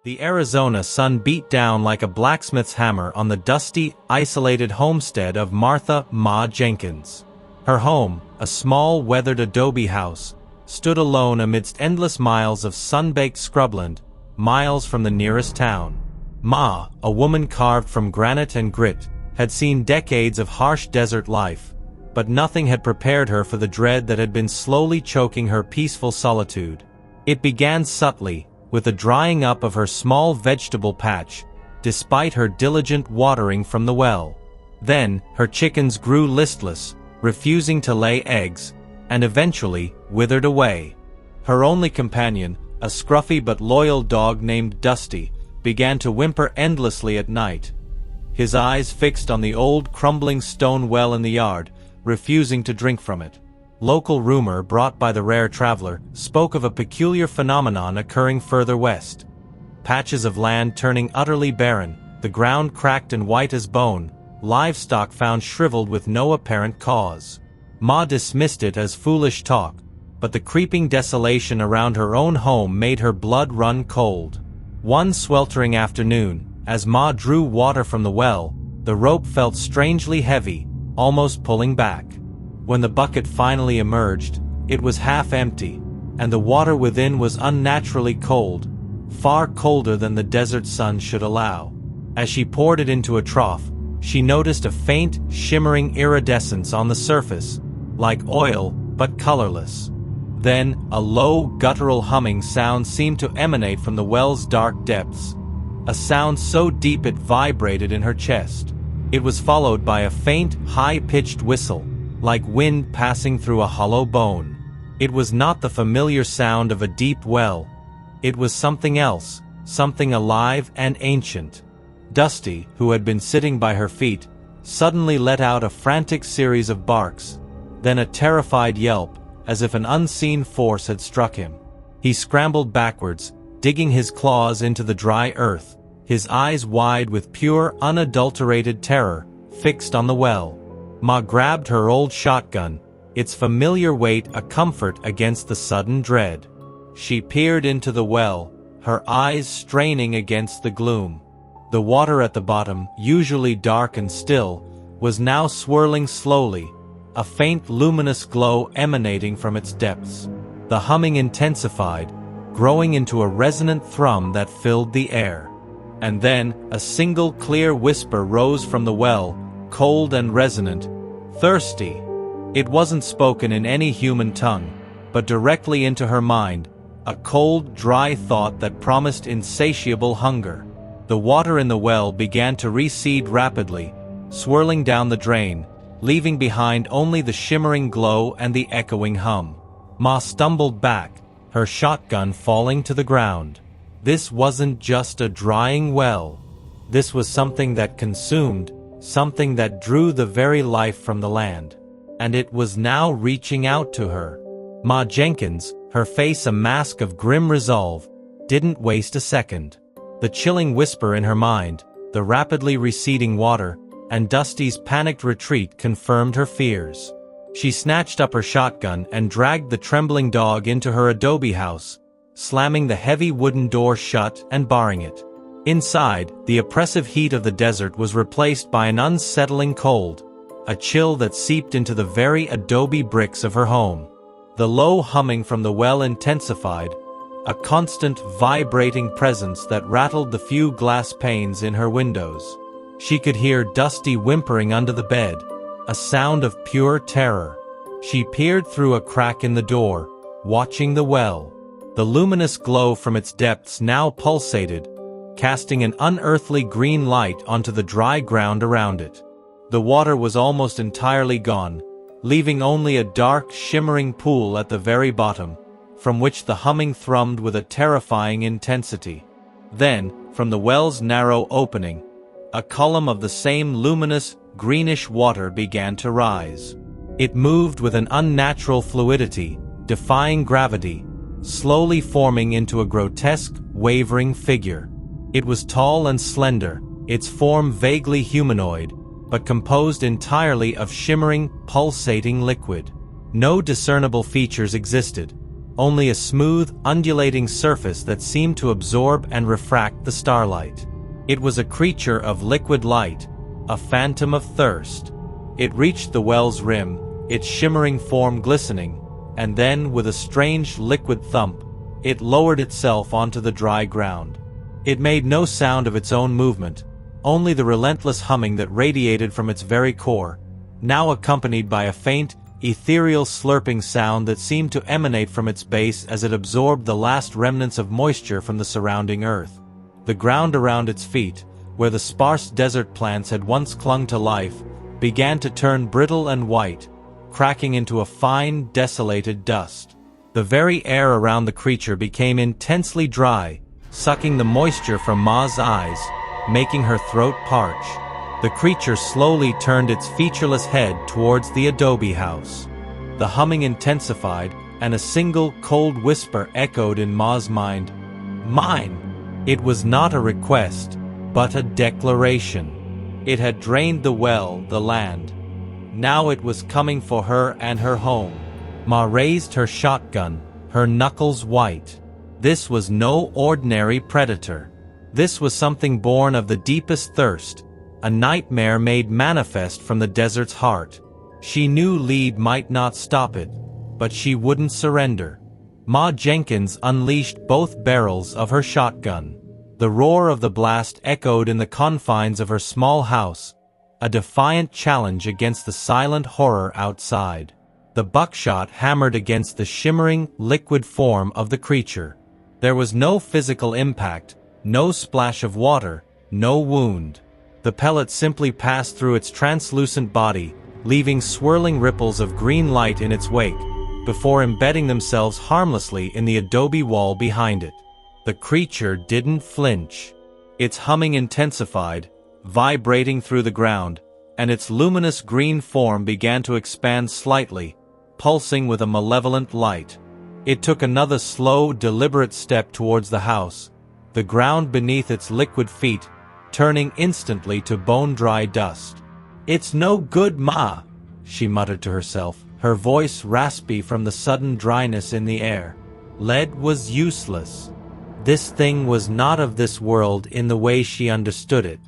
The Arizona sun beat down like a blacksmith's hammer on the dusty, isolated homestead of Martha "Ma" Jenkins. Her home, a small, weathered adobe house, stood alone amidst endless miles of sun-baked scrubland, miles from the nearest town. Ma, a woman carved from granite and grit, had seen decades of harsh desert life, but nothing had prepared her for the dread that had been slowly choking her peaceful solitude. It began subtly, with the drying up of her small vegetable patch, despite her diligent watering from the well. Then, her chickens grew listless, refusing to lay eggs, and eventually withered away. Her only companion, a scruffy but loyal dog named Dusty, began to whimper endlessly at night, his eyes fixed on the old crumbling stone well in the yard, refusing to drink from it. Local rumor brought by the rare traveler spoke of a peculiar phenomenon occurring further west. Patches of land turning utterly barren, the ground cracked and white as bone, livestock found shriveled with no apparent cause. Ma dismissed it as foolish talk, but the creeping desolation around her own home made her blood run cold. One sweltering afternoon, as Ma drew water from the well, the rope felt strangely heavy, almost pulling back. When the bucket finally emerged, it was half empty, and the water within was unnaturally cold, far colder than the desert sun should allow. As she poured it into a trough, she noticed a faint, shimmering iridescence on the surface, like oil, but colorless. Then, a low, guttural humming sound seemed to emanate from the well's dark depths, a sound so deep it vibrated in her chest. It was followed by a faint, high-pitched whistle, like wind passing through a hollow bone. It was not the familiar sound of a deep well. It was something else, something alive and ancient. Dusty, who had been sitting by her feet, suddenly let out a frantic series of barks, then a terrified yelp, as if an unseen force had struck him. He scrambled backwards, digging his claws into the dry earth, his eyes wide with pure, unadulterated terror, fixed on the well. Ma grabbed her old shotgun, its familiar weight a comfort against the sudden dread. She peered into the well, her eyes straining against the gloom. The water at the bottom, usually dark and still, was now swirling slowly, a faint luminous glow emanating from its depths. The humming intensified, growing into a resonant thrum that filled the air. And then, a single clear whisper rose from the well, cold and resonant, "Thirsty." It wasn't spoken in any human tongue, but directly into her mind, a cold, dry thought that promised insatiable hunger. The water in the well began to recede rapidly, swirling down the drain, leaving behind only the shimmering glow and the echoing hum. Ma stumbled back, her shotgun falling to the ground. This wasn't just a drying well. This was something that consumed, something that drew the very life from the land. And it was now reaching out to her. Ma Jenkins, her face a mask of grim resolve, didn't waste a second. The chilling whisper in her mind, the rapidly receding water, and Dusty's panicked retreat confirmed her fears. She snatched up her shotgun and dragged the trembling dog into her adobe house, slamming the heavy wooden door shut and barring it. Inside, the oppressive heat of the desert was replaced by an unsettling cold, a chill that seeped into the very adobe bricks of her home. The low humming from the well intensified, a constant, vibrating presence that rattled the few glass panes in her windows. She could hear Dusty whimpering under the bed, a sound of pure terror. She peered through a crack in the door, watching the well. The luminous glow from its depths now pulsated, casting an unearthly green light onto the dry ground around it. The water was almost entirely gone, leaving only a dark, shimmering pool at the very bottom, from which the humming thrummed with a terrifying intensity. Then, from the well's narrow opening, a column of the same luminous, greenish water began to rise. It moved with an unnatural fluidity, defying gravity, slowly forming into a grotesque, wavering figure. It was tall and slender, its form vaguely humanoid, but composed entirely of shimmering, pulsating liquid. No discernible features existed, only a smooth, undulating surface that seemed to absorb and refract the starlight. It was a creature of liquid light, a phantom of thirst. It reached the well's rim, its shimmering form glistening, and then, with a strange liquid thump, it lowered itself onto the dry ground. It made no sound of its own movement, only the relentless humming that radiated from its very core, now accompanied by a faint, ethereal slurping sound that seemed to emanate from its base as it absorbed the last remnants of moisture from the surrounding earth. The ground around its feet, where the sparse desert plants had once clung to life, began to turn brittle and white, cracking into a fine, desolated dust. The very air around the creature became intensely dry, sucking the moisture from Ma's eyes, making her throat parch. The creature slowly turned its featureless head towards the adobe house. The humming intensified, and a single, cold whisper echoed in Ma's mind. "Mine!" It was not a request, but a declaration. It had drained the well, the land. Now it was coming for her and her home. Ma raised her shotgun, her knuckles white. This was no ordinary predator. This was something born of the deepest thirst, a nightmare made manifest from the desert's heart. She knew Lead might not stop it, but she wouldn't surrender. Ma Jenkins unleashed both barrels of her shotgun. The roar of the blast echoed in the confines of her small house, a defiant challenge against the silent horror outside. The buckshot hammered against the shimmering, liquid form of the creature. There was no physical impact, no splash of water, no wound. The pellet simply passed through its translucent body, leaving swirling ripples of green light in its wake, before embedding themselves harmlessly in the adobe wall behind it. The creature didn't flinch. Its humming intensified, vibrating through the ground, and its luminous green form began to expand slightly, pulsing with a malevolent light. It took another slow, deliberate step towards the house, the ground beneath its liquid feet turning instantly to bone-dry dust. "It's no good, Ma," she muttered to herself, her voice raspy from the sudden dryness in the air. Lead was useless. This thing was not of this world in the way she understood it.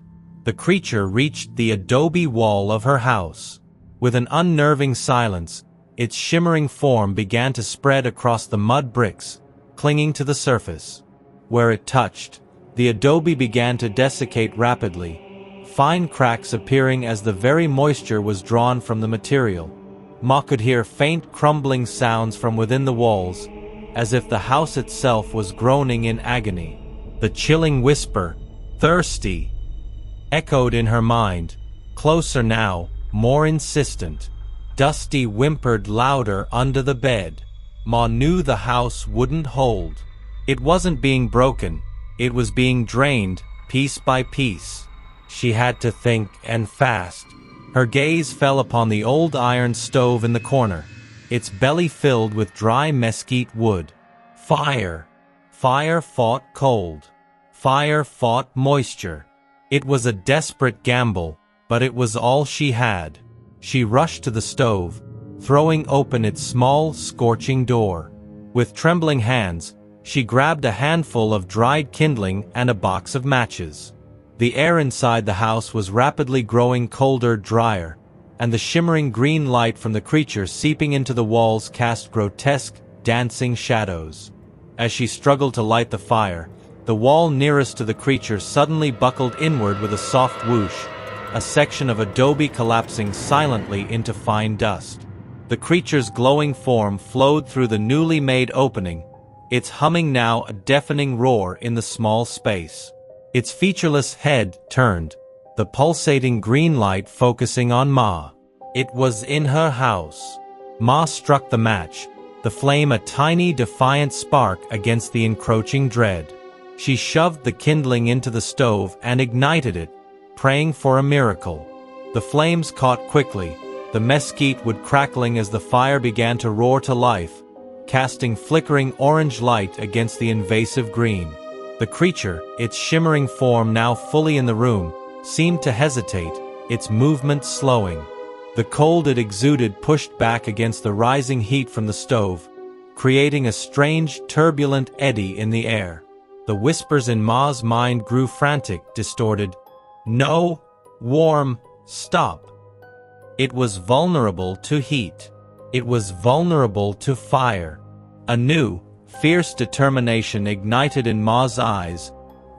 The creature reached the adobe wall of her house. With an unnerving silence, its shimmering form began to spread across the mud bricks, clinging to the surface. Where it touched, the adobe began to desiccate rapidly, fine cracks appearing as the very moisture was drawn from the material. Ma could hear faint crumbling sounds from within the walls, as if the house itself was groaning in agony. The chilling whisper, "Thirsty," echoed in her mind, closer now, more insistent. Dusty whimpered louder under the bed. Ma knew the house wouldn't hold. It wasn't being broken, it was being drained, piece by piece. She had to think, and fast. Her gaze fell upon the old iron stove in the corner, its belly filled with dry mesquite wood. Fire. Fire fought cold. Fire fought moisture. It was a desperate gamble, but it was all she had. She rushed to the stove, throwing open its small, scorching door. With trembling hands, she grabbed a handful of dried kindling and a box of matches. The air inside the house was rapidly growing colder, drier, and the shimmering green light from the creature seeping into the walls cast grotesque, dancing shadows. As she struggled to light the fire, the wall nearest to the creature suddenly buckled inward with a soft whoosh, a section of adobe collapsing silently into fine dust. The creature's glowing form flowed through the newly made opening, its humming now a deafening roar in the small space. Its featureless head turned, the pulsating green light focusing on Ma. It was in her house. Ma struck the match, the flame a tiny defiant spark against the encroaching dread. She shoved the kindling into the stove and ignited it, praying for a miracle. The flames caught quickly, the mesquite wood crackling as the fire began to roar to life, casting flickering orange light against the invasive green. The creature, its shimmering form now fully in the room, seemed to hesitate, its movement slowing. The cold it exuded pushed back against the rising heat from the stove, creating a strange, turbulent eddy in the air. The whispers in Ma's mind grew frantic, distorted. No, warm, stop. It was vulnerable to heat. It was vulnerable to fire. A new, fierce determination ignited in Ma's eyes,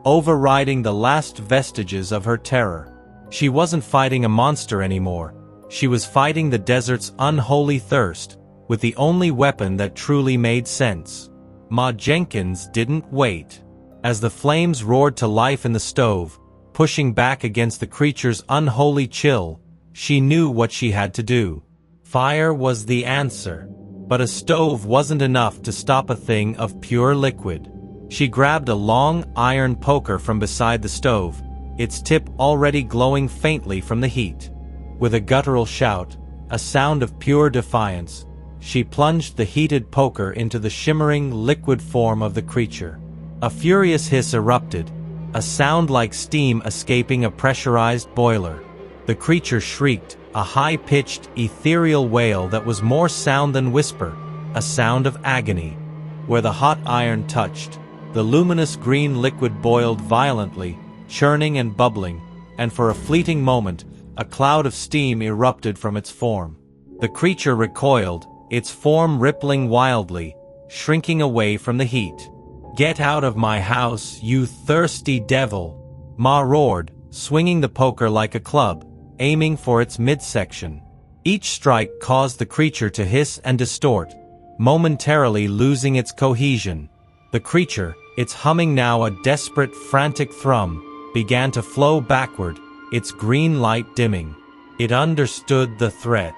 overriding the last vestiges of her terror. She wasn't fighting a monster anymore. She was fighting the desert's unholy thirst, with the only weapon that truly made sense. Ma Jenkins didn't wait. As the flames roared to life in the stove, pushing back against the creature's unholy chill, she knew what she had to do. Fire was the answer. But a stove wasn't enough to stop a thing of pure liquid. She grabbed a long iron poker from beside the stove, its tip already glowing faintly from the heat. With a guttural shout, a sound of pure defiance, she plunged the heated poker into the shimmering liquid form of the creature. A furious hiss erupted, a sound like steam escaping a pressurized boiler. The creature shrieked, a high-pitched, ethereal wail that was more sound than whisper, a sound of agony. Where the hot iron touched, the luminous green liquid boiled violently, churning and bubbling, and for a fleeting moment, a cloud of steam erupted from its form. The creature recoiled, its form rippling wildly, shrinking away from the heat. "Get out of my house, you thirsty devil!" Ma roared, swinging the poker like a club, aiming for its midsection. Each strike caused the creature to hiss and distort, momentarily losing its cohesion. The creature, its humming now a desperate, frantic thrum, began to flow backward, its green light dimming. It understood the threat.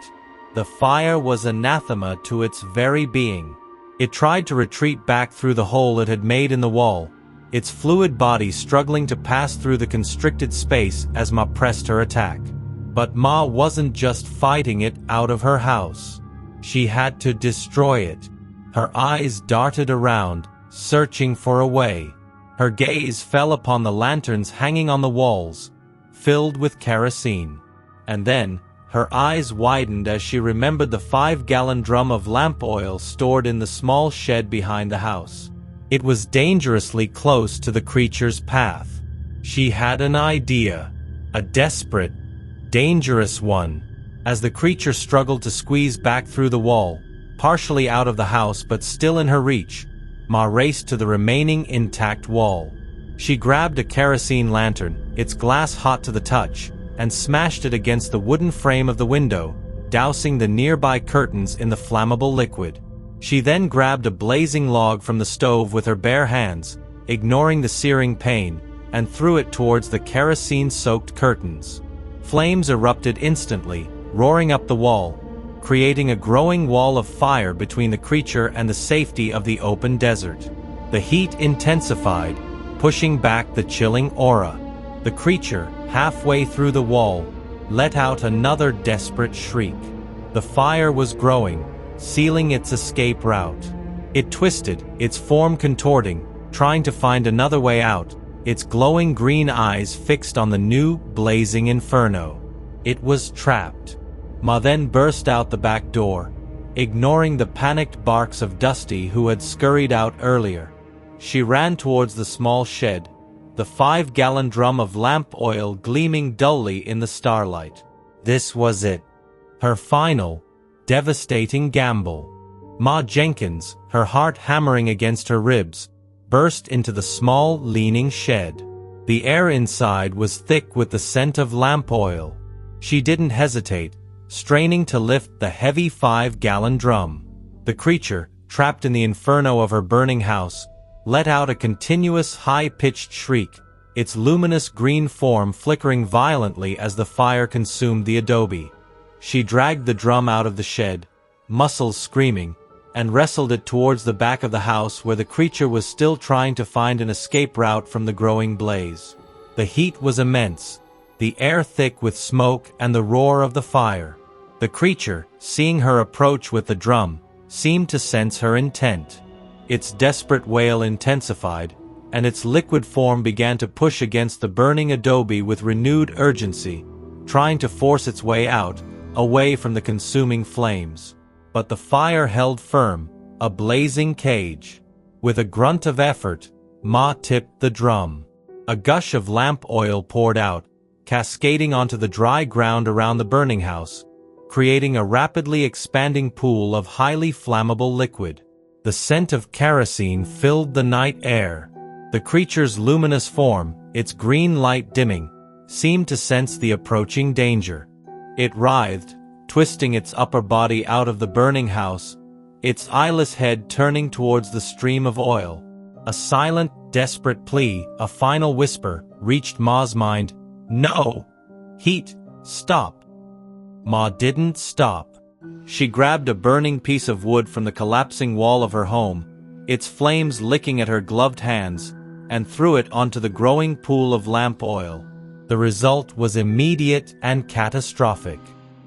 The fire was anathema to its very being. It tried to retreat back through the hole it had made in the wall, its fluid body struggling to pass through the constricted space as Ma pressed her attack. But Ma wasn't just fighting it out of her house. She had to destroy it. Her eyes darted around, searching for a way. Her gaze fell upon the lanterns hanging on the walls, filled with kerosene. And then, her eyes widened as she remembered the 5-gallon drum of lamp oil stored in the small shed behind the house. It was dangerously close to the creature's path. She had an idea. A desperate, dangerous one. As the creature struggled to squeeze back through the wall, partially out of the house but still in her reach, Ma raced to the remaining intact wall. She grabbed a kerosene lantern, its glass hot to the touch, and smashed it against the wooden frame of the window, dousing the nearby curtains in the flammable liquid. She then grabbed a blazing log from the stove with her bare hands, ignoring the searing pain, and threw it towards the kerosene-soaked curtains. Flames erupted instantly, roaring up the wall, creating a growing wall of fire between the creature and the safety of the open desert. The heat intensified, pushing back the chilling aura. The creature, halfway through the wall, let out another desperate shriek. The fire was growing, sealing its escape route. It twisted, its form contorting, trying to find another way out, its glowing green eyes fixed on the new, blazing inferno. It was trapped. Ma then burst out the back door, ignoring the panicked barks of Dusty who had scurried out earlier. She ran towards the small shed, the 5-gallon drum of lamp oil gleaming dully in the starlight. This was it. Her final, devastating gamble. Ma Jenkins, her heart hammering against her ribs, burst into the small, leaning shed. The air inside was thick with the scent of lamp oil. She didn't hesitate, straining to lift the heavy 5-gallon drum. The creature, trapped in the inferno of her burning house, let out a continuous high-pitched shriek, its luminous green form flickering violently as the fire consumed the adobe. She dragged the drum out of the shed, muscles screaming, and wrestled it towards the back of the house where the creature was still trying to find an escape route from the growing blaze. The heat was immense, the air thick with smoke and the roar of the fire. The creature, seeing her approach with the drum, seemed to sense her intent. Its desperate wail intensified, and its liquid form began to push against the burning adobe with renewed urgency, trying to force its way out, away from the consuming flames. But the fire held firm, a blazing cage. With a grunt of effort, Ma tipped the drum. A gush of lamp oil poured out, cascading onto the dry ground around the burning house, creating a rapidly expanding pool of highly flammable liquid. The scent of kerosene filled the night air. The creature's luminous form, its green light dimming, seemed to sense the approaching danger. It writhed, twisting its upper body out of the burning house, its eyeless head turning towards the stream of oil. A silent, desperate plea, a final whisper, reached Ma's mind. "No! Heat! Stop!" Ma didn't stop. She grabbed a burning piece of wood from the collapsing wall of her home, its flames licking at her gloved hands, and threw it onto the growing pool of lamp oil. The result was immediate and catastrophic.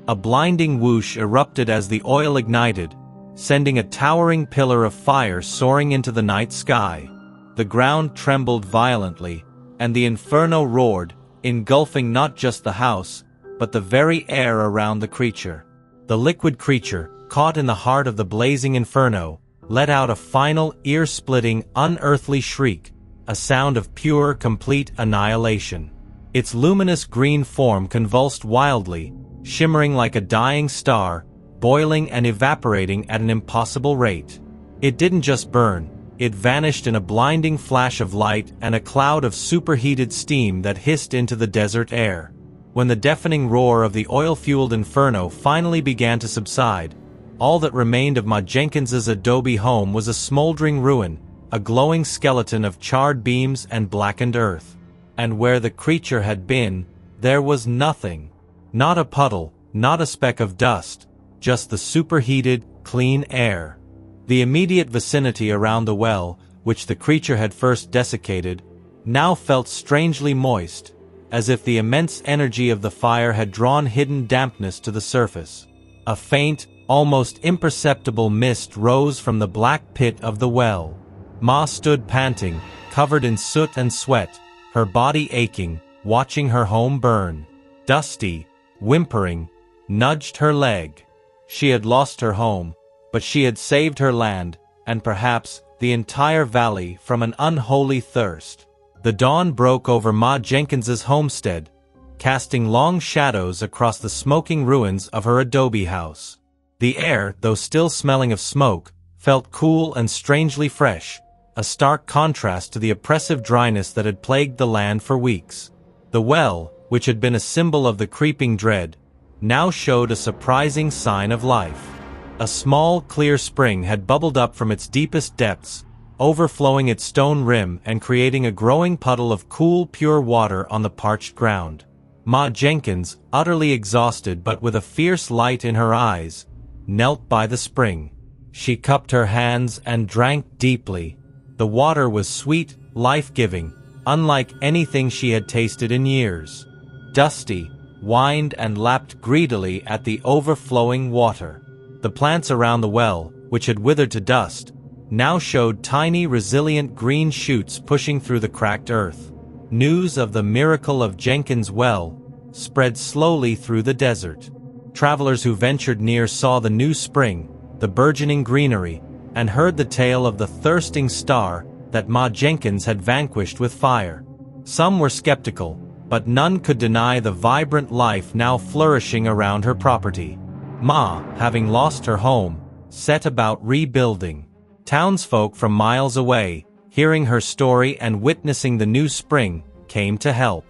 A blinding whoosh erupted as the oil ignited, sending a towering pillar of fire soaring into the night sky. The ground trembled violently, and the inferno roared, engulfing not just the house, but the very air around the creature. The liquid creature, caught in the heart of the blazing inferno, let out a final, ear-splitting, unearthly shriek, a sound of pure, complete annihilation. Its luminous green form convulsed wildly, shimmering like a dying star, boiling and evaporating at an impossible rate. It didn't just burn, it vanished in a blinding flash of light and a cloud of superheated steam that hissed into the desert air. When the deafening roar of the oil-fueled inferno finally began to subside, all that remained of Ma Jenkins's adobe home was a smoldering ruin, a glowing skeleton of charred beams and blackened earth. And where the creature had been, there was nothing. Not a puddle, not a speck of dust, just the superheated, clean air. The immediate vicinity around the well, which the creature had first desiccated, now felt strangely moist, as if the immense energy of the fire had drawn hidden dampness to the surface. A faint, almost imperceptible mist rose from the black pit of the well. Ma stood panting, covered in soot and sweat, her body aching, watching her home burn. Dusty, whimpering, nudged her leg. She had lost her home, but she had saved her land, and perhaps the entire valley, from an unholy thirst. The dawn broke over Ma Jenkins's homestead, casting long shadows across the smoking ruins of her adobe house. The air, though still smelling of smoke, felt cool and strangely fresh, a stark contrast to the oppressive dryness that had plagued the land for weeks. The well, which had been a symbol of the creeping dread, now showed a surprising sign of life. A small, clear spring had bubbled up from its deepest depths, overflowing its stone rim and creating a growing puddle of cool, pure water on the parched ground. Ma Jenkins, utterly exhausted but with a fierce light in her eyes, knelt by the spring. She cupped her hands and drank deeply. The water was sweet, life-giving, unlike anything she had tasted in years. Dusty whined and lapped greedily at the overflowing water. The plants around the well, which had withered to dust, now showed tiny, resilient green shoots pushing through the cracked earth. News of the miracle of Jenkins' well spread slowly through the desert. Travelers who ventured near saw the new spring, the burgeoning greenery, and heard the tale of the thirsting star that Ma Jenkins had vanquished with fire. Some were skeptical, but none could deny the vibrant life now flourishing around her property. Ma, having lost her home, set about rebuilding. Townsfolk from miles away, hearing her story and witnessing the new spring, came to help.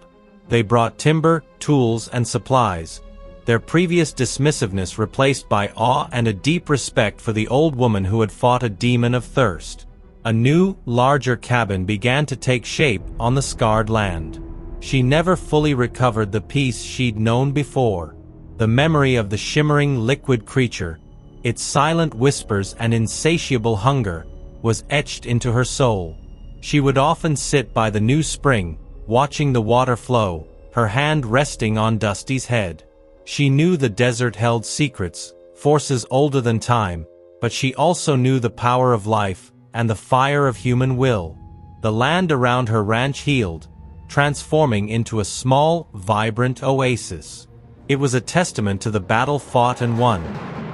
They brought timber, tools, and supplies, their previous dismissiveness replaced by awe and a deep respect for the old woman who had fought a demon of thirst. A new, larger cabin began to take shape on the scarred land. She never fully recovered the peace she'd known before. The memory of the shimmering liquid creature, its silent whispers and insatiable hunger, was etched into her soul. She would often sit by the new spring, watching the water flow, her hand resting on Dusty's head. She knew the desert held secrets, forces older than time, but she also knew the power of life and the fire of human will. The land around her ranch healed, transforming into a small, vibrant oasis. It was a testament to the battle fought and won,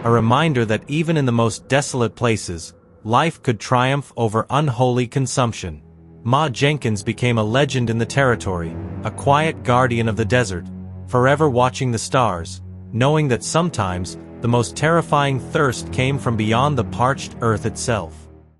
a reminder that even in the most desolate places, life could triumph over unholy consumption. Ma Jenkins became a legend in the territory, a quiet guardian of the desert, forever watching the stars, knowing that sometimes the most terrifying thirst came from beyond the parched earth itself.